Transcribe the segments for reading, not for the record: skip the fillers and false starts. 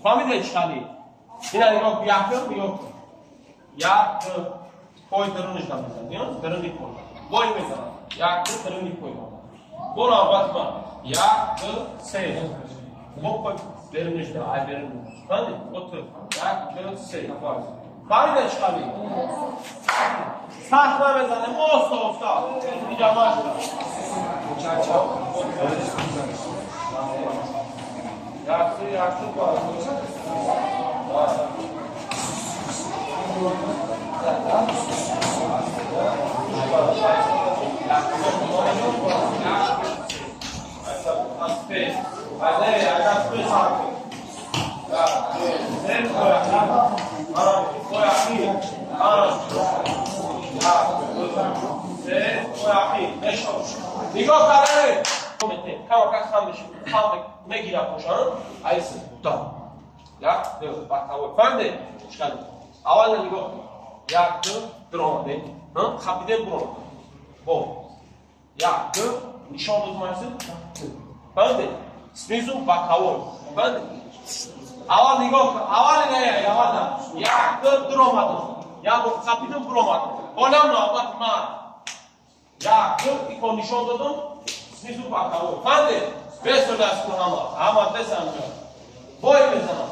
فهمیده چخالی؟ این نگاه یکم بیاد یک پای درونش نمیزن نیاز درونی پای بای میزن یک درونی پای برو آباد ما یک سه با پای درونش دار ای درون فهمیده اوت یک سه فهمیده چخالی؟ سخت نمیزنه ماست افتاد اینجا ماست Yaxşı var. میگیره پوشان ایست تا یک دو باور فهمیده چیکار اول نگاه یک دو درآمده خپیده برو با یک دو نشان دادماست فهمیده سنیزو باور فهمیده اول نگاه اول نه اول نه یک دو درآمده یا خپیده برآمده بالا نوبت ما یک دو ایکون نشان دادم سنیزو باور فهمیده بس دست کنم اما دست انجام بای بزنم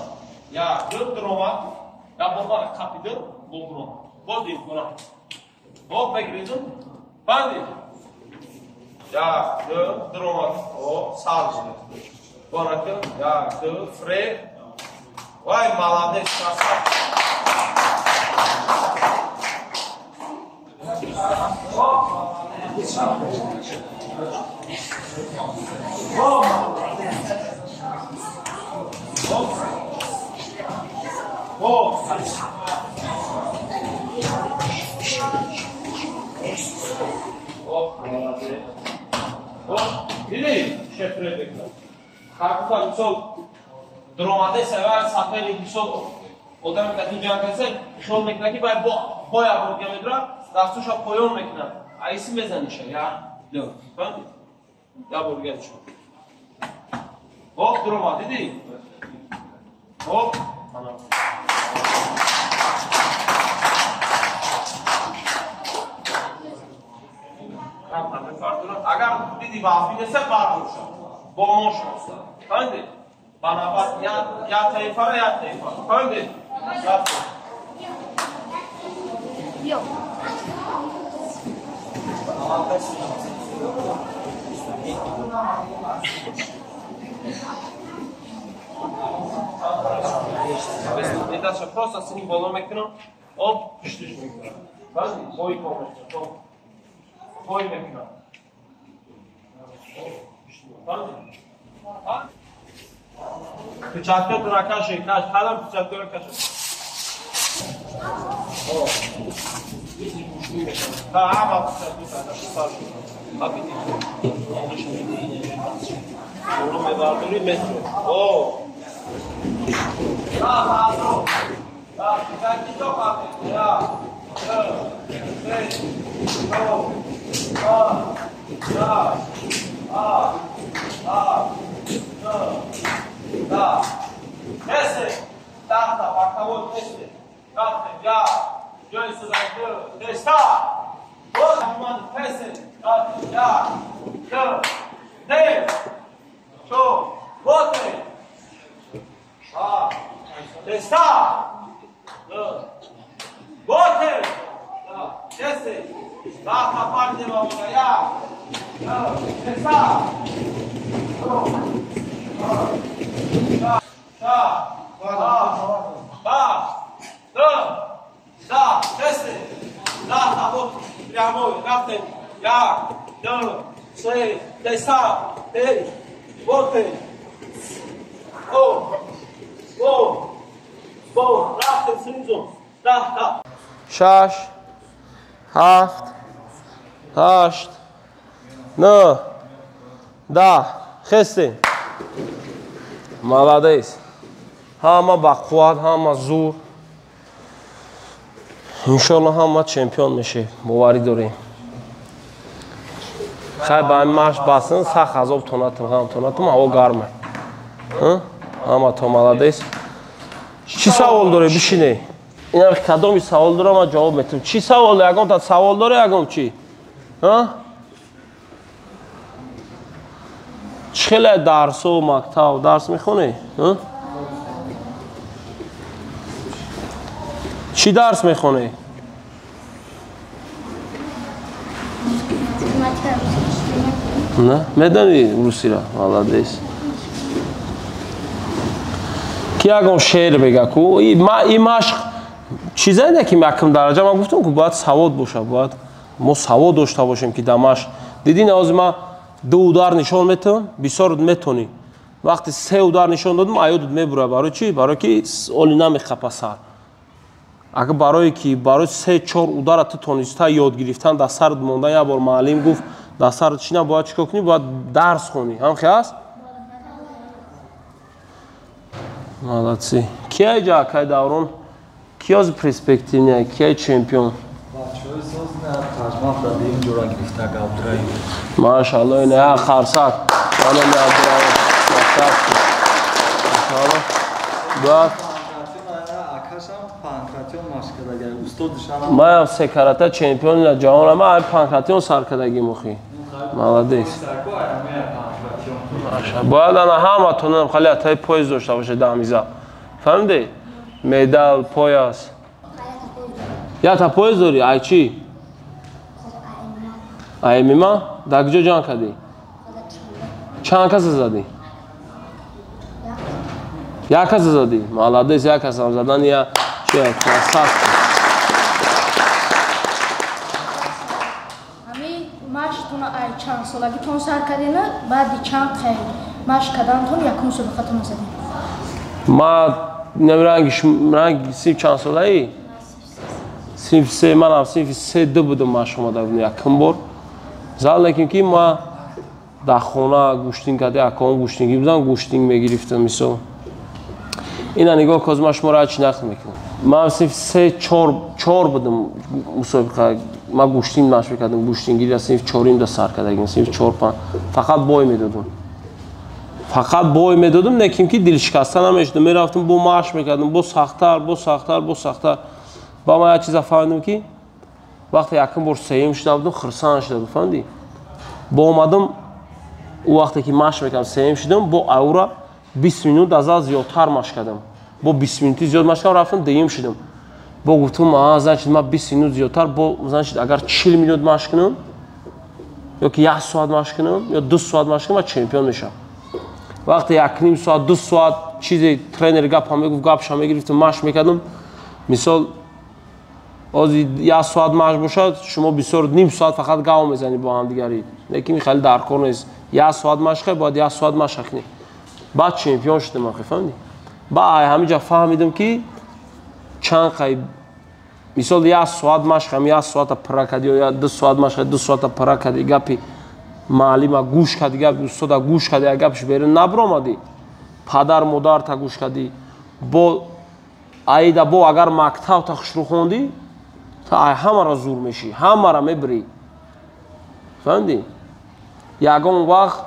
یا دو درآمد یا بابا کپیدر بگیرم بودیم کنم با بگیریم باندی یا دو درآمد او سال بارک یا دو فری وای مالادش کاسا دیدی شفره بکنم خرکوتا بسول درآمده سوار سفری بسول odam که جان کسی خیال میکنه که باید با آورد میدرا دستوش پایان میکنه ایسی میزنیشه یا دو فهمی یا برگردش خب درآمده دیدی خب اگر دیدی وافی نسه بار باشد با ما شماست فهمیدی بنابراین یا طیفه یا طیفه فهمیدی یا Itaça просто assim bolom ekran hop düştüş miktar. Ben boy konuştum. Boy ekran. Tamam. Bıçakta duran şey kaç kadar bıçak duran kaç. Oh. Tamam bıçak duran. Abi. Onu mevaduri metro. Oh. Kita pakai ya, Testa! Bote! Desce! Dá a parte de novo, já! Testa! Da! Desce! Dá a boca! Priamo, capten! Já! Não! Sei! Testa! Ei! Bote! Oh! Oh! Bol, رفتیم سنیزم 10 تا 6 7 8 9 10 خستیم молодец همه با قوت همه زور انشالله همه چمپیون میشه باوری داریم خیلی با این ماش باسن سخت عذاب توناتم هوا گرمه همه تو مالادیس چی سوال داره بشینه اینا کدومی سوال داره ما جواب میتونم چی سوال یکم تا سوال داره یکم چی خیلی درس و مکتب درس میخونی چی درس میخونی نه میدونی روسی را مالادیس کی یکم شعر بگه کو این مشق چیزایی نه که محکم درجه من گفتم که باید سواد باشه باید ما سواد داشته باشیم که دمش دیدین از ما دو udar نشان میتون بسیار میتونی وقتی سه udar نشان دادم ایاد میبره برای چی برای که اولی نمیخپه سر اگه برای کی برای سه چهار udar تو تونسته یاد گرفتن در سر موندن یا بار معلم گفت در سر چی نباید چیکار کنی باید درس خونی هم خیاس молодцы کیا جا که دوران کیا از پرسپکتیو کیا چمپیون ماشاءالله این ها خرسات انا میادرام ماشاءالله بعد ما هم سه کاراته چمپیون جهان ما پانکراتیون سر کردگی مخی молодец ماشاءالله باید انا همه تونم خالی اتای پویز داشته باشه دمیزه فهمیدی مدال پویاس یا تا پویز داری ای چی ای میما در کجا جان کردی چند کس زدی یک کس زدی молодец یک کس هم زدن یا چی کلاسات ماشتون ای چند سالگی تون سر کردین بعد چند خیلی ماش کردن تون یکم سال ختم زدین ما نمیرنگ سیف چند ساله‌ای سیف سه من هم سیف سه دو بودم ماش اومده بودم یکم بار زال نکیم که ما در خونه گوشتین کرده اکام گوشتینگی بودن گوشتینگ میگرفتم مثلا اینا نگاه که از ماش ما را چی نخت میکنم ما هم سیف سه چهار بودم مسابقه ما گوشتین ماش میکردم گوشتینگی را سیف چهاریم دا سر کردگیم سیف چهار پنج فقط بای میدادم فقط بای میدادم نکیم که دل شکسته نمیشدم میرفتم با ماش میکردم با سخت‌تر با ما یه چیزا فهمیدم که وقتی یکم بار سیم شده بودم خرسان شده بود فهمیدی با اومدم او وقتی که ماش میکردم سیم شدم با اورا 20 minut از زیادتر ماش کردم با 20 minut زیاد ماش کردم رفتم دیم شدم با گفتم زنچ ما 20 minut زیادتر با زنچ اگر 40 minut ماش کنم یا که 1 ساعت ماش کنم یا 2 ساعت ماش کنم چمپیون میشم وقتی یک نیم ساعت 2 ساعت چیزی ترینر گپ هم میگفت گپ شام میگرفتم ماش میکردم مثال از 1 ساعت ماش باشد شما بسیار نیم ساعت فقط گاو میزنی با هم دیگری لیکن خیلی در کار نیست 1 ساعت ماش کنی بعد 1 ساعت ماش کنی بعد چمپیون شدم من فهمیدی بعد همینجا فهمیدم که چند خیلی مثال 1 ساعت ماش کنم 1 ساعت پرکدی یا 2 ساعت ماش 2 ساعت پرکدی گپی معلم گوش کردی گپ استاد گوش کردی گپش بره نبرامدی پدر مادر تا گوش کردی با ایدا با اگر مکتب تا خوشرو خوندی تا همه را زور میشی همه را میبری فهمیدی یگان وقت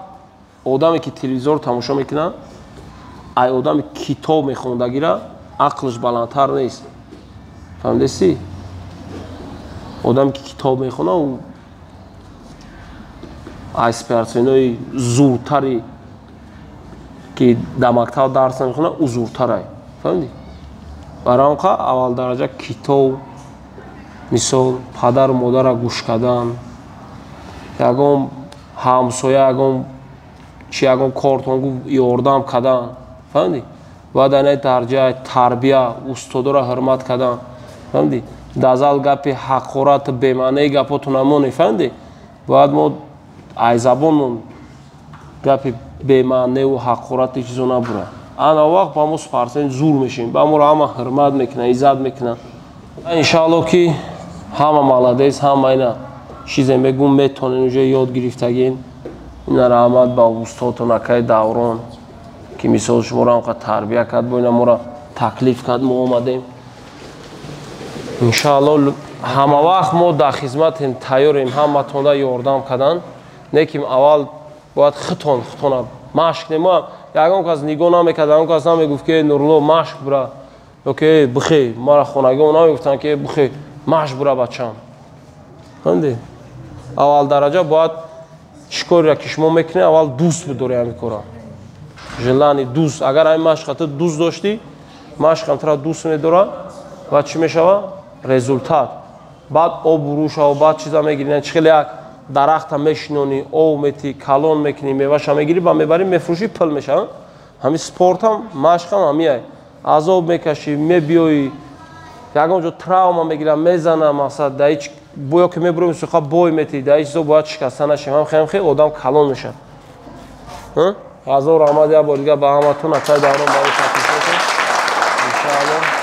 آدمی که تلویزیون تماشا میکنه ای آدم کتاب میخوندگی را عقلش بلندتر نیست فهمیدی آدمی که کتاب میخونه او اسپرسینای زورتری که در مکتب درس نمیخونه او زورتره فهمیدی برای آنکه اول درجه کتاب مثال پدر و مادر را گوش کردن یگم همسایه یگم چی یگم کارتون یاردم کردن فهمیدی بعد اینه درجه تربیه استادا را حرمت کردن فهمیدی دازال گپ حقارت بمعنی گپاتون نمونی فهمیدی بعد ما ای زبانمون گپ بمعنی و حقارت چیزو نبره انا وقت با ما سپارسین زور میشیم با ما را همه حرمت میکنن عزت میکنن انشالله که همه молодец همه اینا چیزی میگم میتونین اونجا یاد گرفتگین اینا رحمت با استادتون اکای دوران که مثال شما را همقدر تربیه کرد با اینا ما را تکلیف کرد ما آمدیم иншааллоҳ ҳама вақт мо дар хизматем тайёрем ҳаматонда ёрдам кардан не ки аввал бояд хитона машқ немо ягон кас нигоҳ намекард ягон кас намегуфт ки нурло машқ бура ёки бихе мара хонагиҳо намегуфтанд ки бихе машқ бура бачам фаҳмидед аввал дараҷа бояд чӣ коре ки шумо мекунед аввал дӯст бидоред ҳамин кора желани дӯст агар ҳамин машқа ту дӯст доштӣ машқам тура дӯст медорад ва чӣ мешавад результат баъд обу рӯшава баъд чиза мегирӣ чӣ хеле як дарахта мешинони об метӣ калон мекунӣ меваша мегирӣ ба мебарӣ мефурӯшӣ пул мешавад ҳамин спортам машқам ҳамияй азоб мекашӣ мебиёӣ ягон ҷо травма мегирам мезанам масалан дар ҳеҷ боё ки мебурем суха бой метӣ дар ҳеҷ чизо бояд шикаста нашем хем одам калон мешавад ҳазор раҳмат як бор дигар ба ҳаматон акай даврон барои таклифотон иншааллоҳ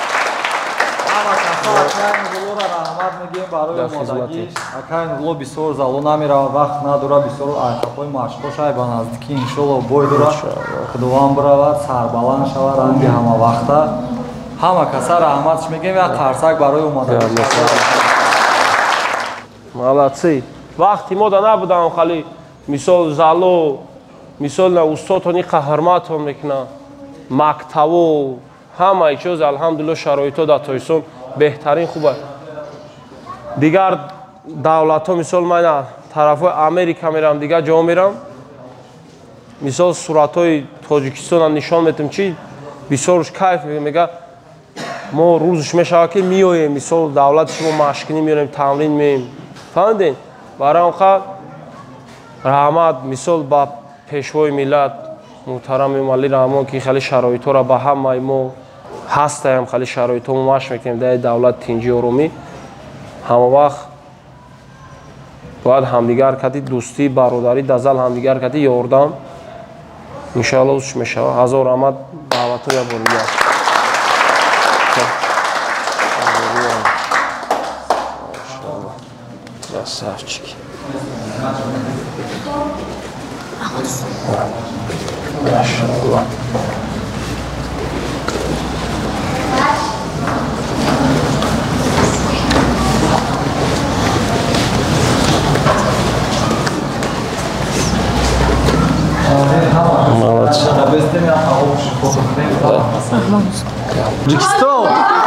раҳмат мегӯем барои омодагӣ акай нурло бисёр зало намеравад вақт надорад бисёр айқабҳои машқҳошай ба наздикӣ иншоаллоҳ бой дорад худованд биравад сарбаланд шавад ранги ҳама вақта ҳама каса раҳматш мегӯем як қарсак барои омодагӣ молодци вақти мода набудам хали мисол зало мисол на устодтони қаҳрматон мекунад мактабу ҳамаи чиз алҳамдулиллоҳ шароито дар тоҷикистон беҳтарин хуба дигар давлатҳо мисол ман тарафҳои америка мерам дигар ҷо мерам мисол суратҳои тоҷикистона нишон метавам чи бисёрш кайф мега мо рӯзш мешавад ки меоем мисол давлати шумо машқкунӣ меорем тамрин меем фаҳмидед барои он хат раҳмат мисол ба пешвои миллат муҳтарами мали раҳмон ки хеле шароитҳоро ба ҳамаи мо ҳастаям хеле шароитҳо машқ мекунем дар давлат тинҷи оромӣ ҳама вақт бояд ҳамдигар карди дӯстӣ бародарӣ дазал ҳамдигар карди ёрдам иншааллоҳ ӯш мешавад ҳазор раҳмат даъватҳо як бор дигар красавчики машааллоҳ Узбекистон